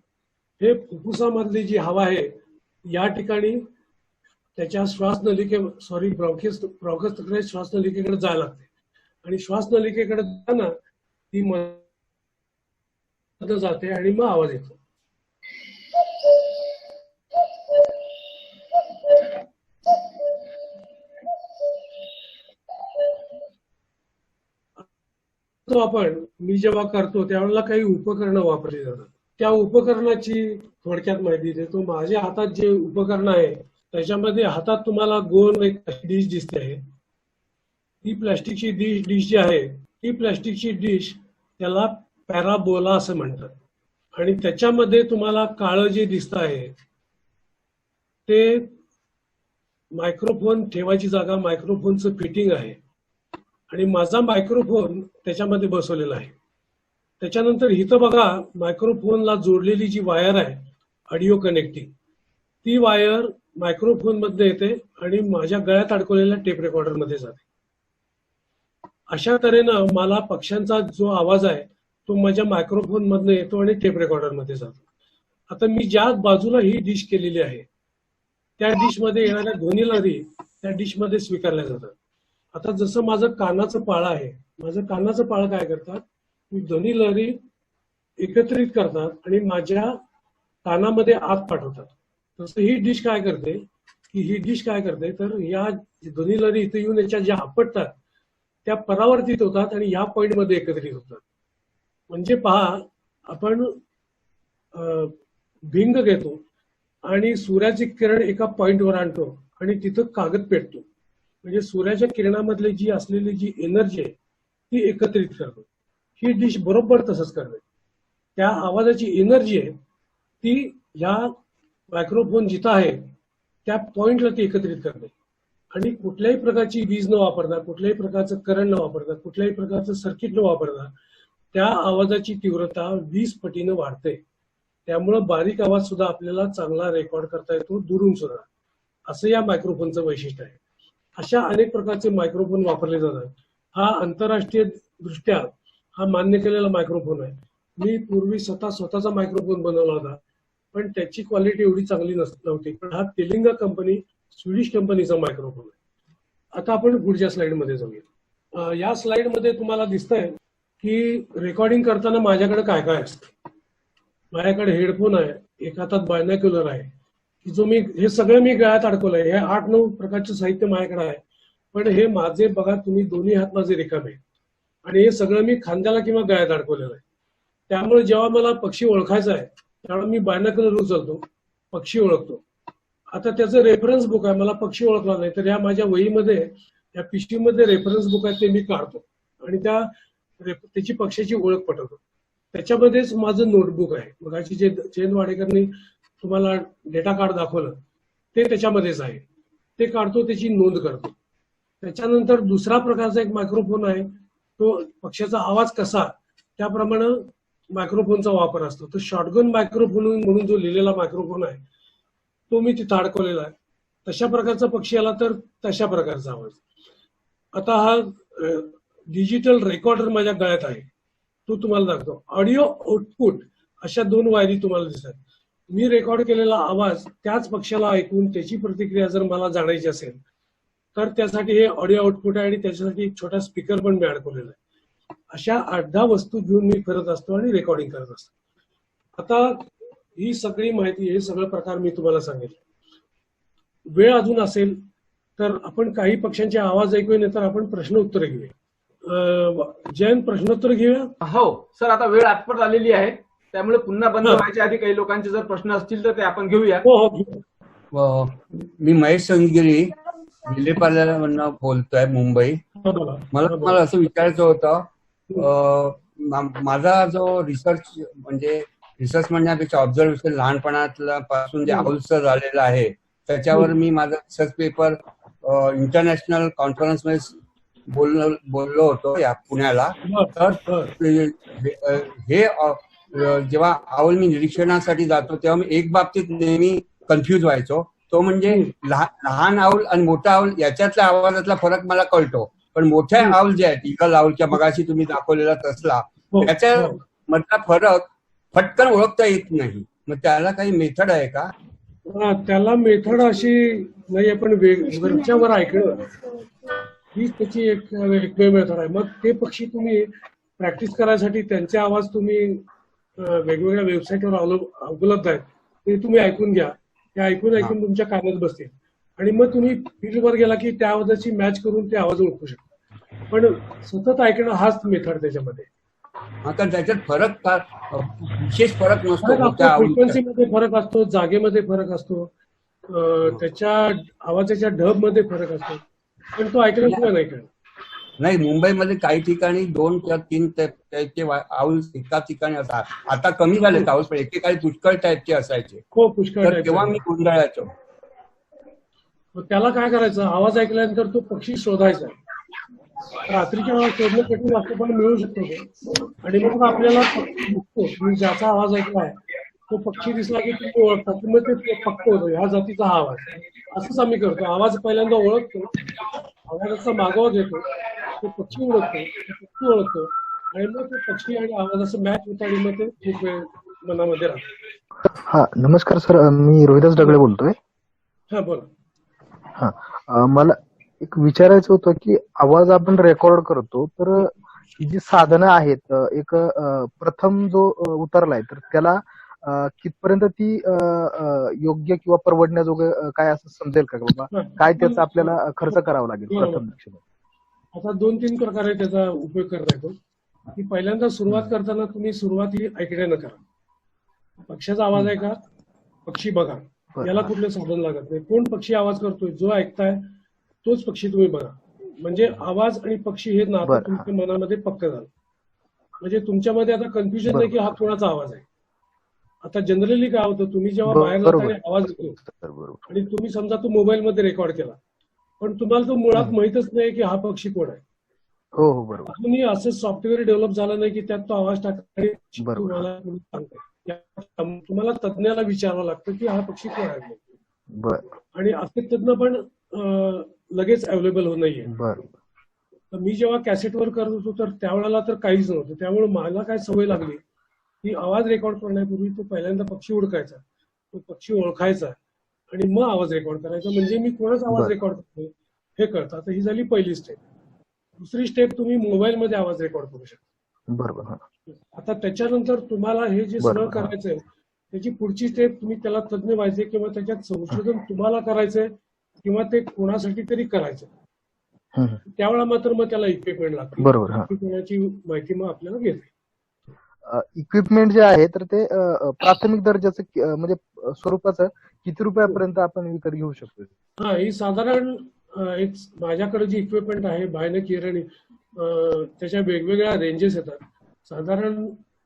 हे फुफ्फुसामधली जी हवा आहे या ठिकाणी त्याच्या ब्रॉन्कसकडे श्वासनलिकेकडे जायला लागते. आणि श्वासनलिकेकडे जाताना ती मध्ये जाते आणि मग आवाज येतो. मी जेव्हा करतो त्यावेळेला काही उपकरणं वापरली जातात. त्या उपकरणाची थोडक्यात माहिती देतो. माझ्या हातात जे उपकरण आहे त्याच्यामध्ये हातात तुम्हाला गोल एक डिश दिसते आहे. ती प्लॅस्टिकची डिश जी आहे ती प्लॅस्टिकची डिश त्याला पॅराबोला असं म्हणतात. आणि त्याच्यामध्ये तुम्हाला काळं जे दिसत आहे ते मायक्रोफोन ठेवायची जागा, मायक्रोफोनचं फिटिंग आहे. आणि माझा मायक्रोफोन त्याच्यामध्ये बसवलेला आहे. त्याच्यानंतर इथं बघा, मायक्रोफोनला जोडलेली जी वायर आहे ऑडिओ कनेक्टिंग, ती वायर मायक्रोफोन मध्ये येते आणि माझ्या गळ्यात अडकवलेल्या टेप रेकॉर्डर मध्ये जाते. अशा तऱ्हेनं मला पक्ष्यांचा जो आवाज आहे तो माझ्या मायक्रोफोन मधनं येतो आणि टेप रेकॉर्डर मध्ये जातो. आता मी ज्या बाजूला ही डिश केलेली आहे त्या डिश मध्ये येणाऱ्या ध्वनी लहरी त्या डिश मध्ये स्वीकारल्या जातात. आता जसं माझं कानाचं पाळं आहे, माझं कानाचं पाळं काय करतात, मी ध्वनी लहरी एकत्रित करतात आणि माझ्या कानामध्ये आत पाठवतात. तसं ही डिश काय करते तर या ध्वनी लहरी इथे येऊन याच्या ज्या आपटतात त्या परावर्तित होतात आणि या पॉइंट मध्ये एकत्रित होतात. म्हणजे पहा, आपण भिंग घेतो आणि सूर्याचे किरण एका पॉइंटवर आणतो आणि तिथं कागद पेटतो. म्हणजे सूर्याच्या किरणामधली जी असलेली जी एनर्जी आहे ती एकत्रित करतो. ही डिश बरोबर तसंच करते. त्या आवाजाची एनर्जी आहे ती ह्या मायक्रोफोन जिथं आहे त्या पॉइंटला ती एकत्रित करते आणि कुठल्याही प्रकारची वीज न वापरता, कुठल्याही प्रकारचं करंट न वापरता, कुठल्याही प्रकारचं सर्किट न वापरता त्या आवाजाची तीव्रता 20 पटीनं वाढते. त्यामुळं बारीक आवाज सुद्धा आपल्याला चांगला रेकॉर्ड करता येतो, दुरून सुद्धा. असं या मायक्रोफोनचं वैशिष्ट्य आहे. अशा अनेक प्रकारचे मायक्रोफोन वापरले जातात. हा आंतरराष्ट्रीय दृष्ट्या हा मान्य केलेला मायक्रोफोन आहे. मी पूर्वी स्वतःचा मायक्रोफोन बनवला होता, पण त्याची क्वालिटी एवढी चांगली नव्हती. पण हा तेलिंगा कंपनी, स्वीडिश कंपनीचा मायक्रोफोन आहे. आता आपण पुढच्या स्लाइड मध्ये जाऊया. या स्लाइड मध्ये तुम्हाला दिसतंय की रेकॉर्डिंग करताना माझ्याकडे काय काय असतं. माझ्याकडे हेडफोन आहे, एक हातात बायनॅक्युलर आहे, जो हे सगळं मी गळ्यात अडकवलंय. हे 8-9 प्रकारचं साहित्य माझ्याकडे आहे. पण हे माझे बघा तुम्ही, दोन्ही हात माझे रिकामे आणि हे सगळं मी खांद्याला किंवा गळ्यात अडकवलेलं आहे. त्यामुळे जेव्हा मला पक्षी ओळखायचा आहे त्यावेळेला मी बायनॅक्युलर उचलतो, पक्षी ओळखतो. आता त्याचं रेफरन्स बुक आहे, मला पक्षी ओळखला नाही तर या माझ्या वहीमध्ये, या पिशवीमध्ये रेफरन्स बुक आहे ते मी काढतो आणि त्याची पक्षाची ओळख पटवतो. त्याच्यामध्येच माझं नोटबुक आहे. मगाची जे जयंत वाडेकरनी तुम्हाला डेटा कार्ड दाखवलं ते त्याच्यामध्येच आहे. ते काढतो, त्याची नोंद करतो. त्याच्यानंतर दुसरा प्रकारचा एक मायक्रोफोन आहे, तो पक्षाचा आवाज कसा त्याप्रमाणे मायक्रोफोनचा वापर असतो. तो शॉटगन मायक्रोफोन म्हणून जो लिहिलेला मायक्रोफोन आहे तो मी तिथं अडकवलेला आहे. तशा प्रकारचा पक्षी आला तर तशा प्रकारचा आवाज. आता हा डिजिटल रेकॉर्डर माझ्या गळ्यात आहे, तो तुम्हाला दाखवतो. ऑडिओ आउटपुट अशा 2 वायरी तुम्हाला दिसतात. मी रेकॉर्ड केलेला आवाज त्याच पक्षाला ऐकून त्याची प्रतिक्रिया जर मला जाणायची असेल तर त्यासाठी हे ऑडिओ आउटपुट आहे आणि त्याच्यासाठी एक छोटा स्पीकर पण मी अडकवलेला आहे. अशा 8-10 वस्तू घेऊन मी करत असतो आणि रेकॉर्डिंग करत असतो. आता ही सगळी माहिती, हे सगळं प्रकार मी तुम्हाला सांगितलं. वेळ अजून असेल तर आपण काही पक्ष्यांचे आवाज ऐकूया, नाही तर आपण प्रश्न उत्तर घेऊया. जयंत, प्रश्नोत्तर घेऊया. हो सर, आता वेळ आटपट आलेली आहे त्यामुळे पुन्हा बंद व्हायच्या आधी काही लोकांचे जर प्रश्न असतील तर ते आपण घेऊया. हो. मी महेश संगिरी विलेपार्ल्यावरनं बोलतोय, मुंबई. मला तुम्हाला असं विचारायचं होतं, माझा जो रिसर्च म्हणण्यापेक्षा ऑब्झर्वेशन लहानपणातला पासून जे आउलचं झालेलं आहे त्याच्यावर मी माझा रिसर्च पेपर इंटरनॅशनल कॉन्फरन्समध्ये बोललो होतो या पुण्याला. तर हे जेव्हा आऊल मी निरीक्षणासाठी जातो तेव्हा मी एक बाबतीत नेहमी कन्फ्युज व्हायचो. तो म्हणजे लहान आऊल आणि मोठा आऊल याच्यातल्या आवाजातला फरक मला कळतो, पण मोठ्या आऊल जे आहेत, इगल आऊल किंवा मगाशी तुम्ही दाखवलेला तसला, त्याच्या मधला फरक फटकन ओळखता येत नाही. मग त्याला काही मेथड आहे का? त्याला मेथड अशी नाही, पण वरच्यावर ऐकणं हीच त्याची एकमेव मेथड आहे. मग ते पक्षी तुम्ही प्रॅक्टिस करायसाठी त्यांचे आवाज तुम्ही वेगवेगळ्या वेबसाईटवर उपलब्ध आहेत, ते तुम्ही ऐकून घ्या. ते ऐकून तुमच्या कानात बसतील आणि मग तुम्ही फील्डवर गेला की त्या आवाजाची मॅच करून ते आवाज ओळखू शकता. पण सतत ऐकणं हाच मेथड त्याच्यामध्ये. आता त्याच्यात फरक विशेष फरक नसतो, फ्रिक्वेन्सीमध्ये फरक असतो, जागेमध्ये फरक असतो, त्याच्या आवाजाच्या ढबमध्ये फरक असतो, पण तो ऐकण्याशिवाय नाही कळणार. नाही, मुंबईमध्ये काही ठिकाणी 2 किंवा 3 टाईपचे आऊल एका ठिकाणी असतात. आता कमी झाले आऊल, पण एकेकाळी पुष्कळ टाईपचे असायचे. हो, पुष्कळ. तेव्हा मी गुंडाळायचो. त्याला काय करायचं, आवाज ऐकल्यानंतर तो पक्षी शोधायचा. रात्रीच्या वेळा शोधणं कठीण असतं पण मिळू शकतो तो. आणि मग आपल्याला ज्याचा आवाज ऐकलाय तो पक्षी दिसला की तुम्ही ओळखता की मग ते पक्क होतं ह्या जातीचा हा आवाज. असंच आम्ही करतो. आवाज पहिल्यांदा ओळखतो, आवाजाचा मागोवा घेतो, तो पक्षी ओळखतो, तो पक्षी ओळखतो आणि मग ते पक्षी आणि आवाज असं मॅच होतं आणि मग ते खूप वेळ मनामध्ये राहतं. हा नमस्कार सर, मी रोहिदास डगळे बोलतोय. हा बोला. हा मला एक विचारायचं होतं की आवाज आपण रेकॉर्ड करतो तर ही जी साधनं आहेत, एक प्रथम जो उतरलाय तर त्याला कितपर्यंत ती योग्य किंवा परवडण्याजोगं काय असं समजेल का बाबा, काय त्याचा आपल्याला खर्च करावा लागेल प्रथम दृष्टीने? आता 2-3 प्रकारे त्याचा उपयोग करता येतो. की पहिल्यांदा सुरुवात करताना तुम्ही सुरुवाती ऐकण्यानं करा. पक्ष्याचा आवाज आहे का, पक्षी बघा, याला कुठलं साधन लागत नाही. कोण पक्षी आवाज करतोय, जो ऐकताय तोच पक्षी तुम्ही बघा. म्हणजे आवाज आणि पक्षी हे नातं तुमच्या मनामध्ये पक्क झालं. म्हणजे तुमच्यामध्ये आता कन्फ्युजन नाही की हा कोणाचा आवाज आहे. आता जनरली काय होतं, तुम्ही जेव्हा बाहेर जाता आणि आवाज येतो आणि तुम्ही समजा तो मोबाईल मध्ये रेकॉर्ड केला, पण तुम्हाला तो मुळात माहितच नाही की हा पक्षी कोण आहे. हो हो बरोबर. अजूनही असं सॉफ्टवेअर डेव्हलप झालं नाही की त्यात तो आवाज टाका तुम्हाला सांगतो. तुम्हाला तज्ञाला विचारावं लागतं की हा पक्षी कोण आहे. आणि असे तज्ञ पण लगेच अवेलेबल होत नाहीये. तर मी जेव्हा कॅसेटवर करत होतो तर त्यावेळेला तर काहीच नव्हतं. त्यामुळे मला काय सवय लागली की आवाज रेकॉर्ड करण्यापूर्वी तो पहिल्यांदा पक्षी ओळखायचा, तो पक्षी ओळखायचा आणि मग आवाज रेकॉर्ड करायचा. म्हणजे मी कोणाचा आवाज रेकॉर्ड करतो हे कळतं. आता ही झाली पहिली स्टेप. दुसरी स्टेप, तुम्ही मोबाईलमध्ये आवाज रेकॉर्ड करू शकता. बरोबर. आता त्याच्यानंतर तुम्हाला हे जे सगळं करायचंय त्याची पुढची स्टेप, तुम्ही त्याला तज्ञ व्हायचे किंवा त्याच्यात संशोधन तुम्हाला करायचंय किंवा ते कोणासाठी तरी करायचं. त्यावेळेला मात्र मग त्याला इक्विपमेंट लागते. बरोबर. इक्विपमेंटची माहिती मग आपल्याला घेते. इक्विपमेंट जे आहे तर ते प्राथमिक दर्जाचं म्हणजे स्वरूपाचं किती रुपयापर्यंत आपण विकत घेऊ शकतो? हा, ही साधारण एक माझ्याकडे जी इक्विपमेंट आहे बायनक इयर, त्याच्या वेगवेगळ्या रेंजेस येतात. साधारण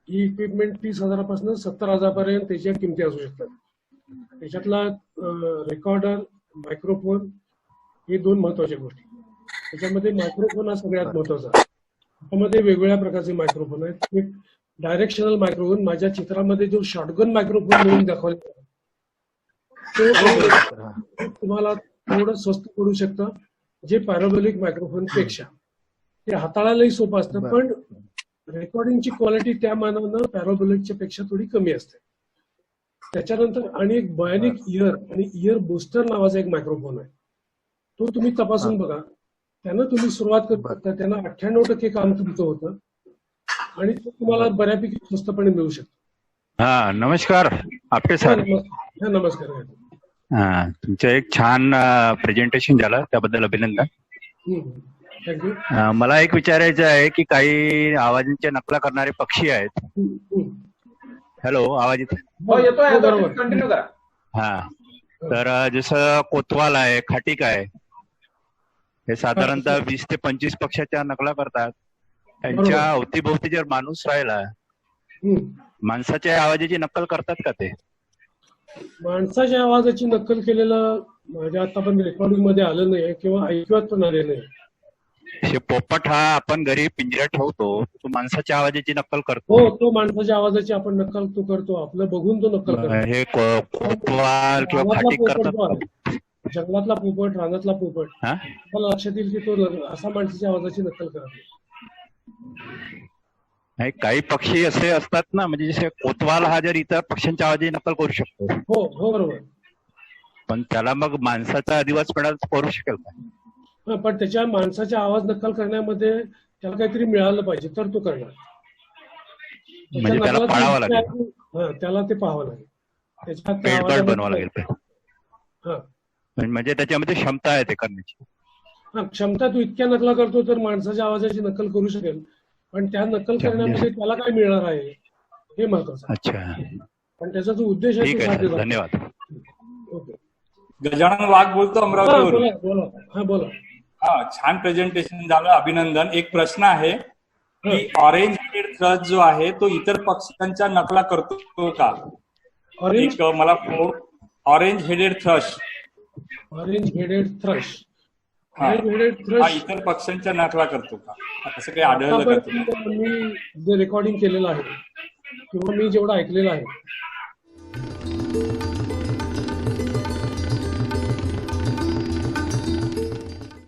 ही इक्विपमेंट 30,000 पासून 70,000 पर्यंत त्याच्या किमती असू शकतात. त्याच्यातला रेकॉर्डर, मायक्रोफोन हे 2 महत्वाच्या गोष्टी. त्याच्यामध्ये मायक्रोफोन हा सगळ्यात महत्वाचा. त्यामध्ये वेगवेगळ्या प्रकारचे मायक्रोफोन आहेत. एक डायरेक्शनल मायक्रोफोन, माझ्या चित्रामध्ये जो शॉटगन मायक्रोफोन म्हणून दाखवला तो तुम्हाला थोडं स्वस्त पडू शकतं, जे पॅराबोलिक मायक्रोफोन पेक्षा. ते हाताळायलाही सोपं असतं, पण रेकॉर्डिंगची क्वालिटी त्या मानानं पॅराबोलिकच्या पेक्षा थोडी कमी असते. त्याच्यानंतर आणि एक बायोनिक इयर आणि इयर बुस्टर नावाचा एक मायक्रोफोन आहे. तो तुम्ही तपासून बघा. त्यानं तुम्ही सुरुवात करता, त्यानं 98% काम तुमचं होतं आणि तो तुम्हाला बऱ्यापैकी स्वस्तपणे मिळू शकतो. हा नमस्कार आपटे सर. नमस्कार. तुमचं एक छान प्रेझेंटेशन झालं, त्याबद्दल अभिनंदन. थँक्यू. मला एक विचारायचं आहे की काही आवाजांच्या नकला करणारे पक्षी आहेत. हॅलो, आवाज येतो? कंटिन्यू करा. हा, तर जसं कोतवाल आहे, खाटीक आहे, हे साधारणतः 20 ते 25 पक्षाच्या नकला करतात. त्यांच्या अवतीभोवती जर माणूस राहिला, माणसाच्या आवाजाची नक्कल करतात का ते? माणसाच्या आवाजाची नक्कल केलेलं माझ्या आतापर्यंत रेकॉर्डिंग मध्ये आलं नाही किंवा ऐकवात पण आले नाही. पोपट हा आपण घरी पिंजऱ्यात ठेवतो, तो माणसाच्या आवाजाची नक्कल करतो. हो, तो माणसाच्या आवाजाची आपण नक्कल तो करतो. आपलं बघून तो नक्कल करतो. हे कोतवाल किंवा खाटीक करतात. जंगलातला पोपट, रानातला पोपट, मला लक्षात येईल की तो असा माणसाच्या आवाजाची नक्कल करतो. नाही, काही पक्षी असे असतात ना, म्हणजे जसे कोतवाल हा जर इतर पक्ष्यांच्या आवाजाची नक्कल करू शकतो. हो हो बरोबर. पण त्याला मग माणसाचा आदिवासपणा करू शकेल का? पण त्याच्या माणसाच्या आवाज नक्कल करण्यामध्ये त्याला काहीतरी मिळालं पाहिजे तर तो करणार. म्हणजे त्याला पाळावं लागेल. त्याला ते पाहावं लागेल. त्याच्यात बनवावं लागेल. म्हणजे त्याच्यामध्ये क्षमता आहे ते करण्याची. क्षमता तो इतक्या नकला करतो तर माणसाच्या आवाजाची नक्कल करू शकेल, पण त्या नक्कल करण्यामध्ये त्याला काय मिळणार आहे हे महत्वाचं. अच्छा. पण त्याचा जो उद्देश आहे. धन्यवाद. ओके. गजानन वाघ बोलतो, अमरावतीवरून. बोला. छान प्रेझेंटेशन झालं, अभिनंदन. एक प्रश्न आहे की ऑरेंज हेडेड थ्रश जो आहे तो इतर पक्ष्यांच्या नकला करतो का? ऑरेंज मला ऑरेंज हेडेड थ्रश इतर पक्ष्यांच्या नकला करतो का, असं काही आढळलं का? मी जे रेकॉर्डिंग केलेलं आहे किंवा मी जेवढं ऐकलेलं आहे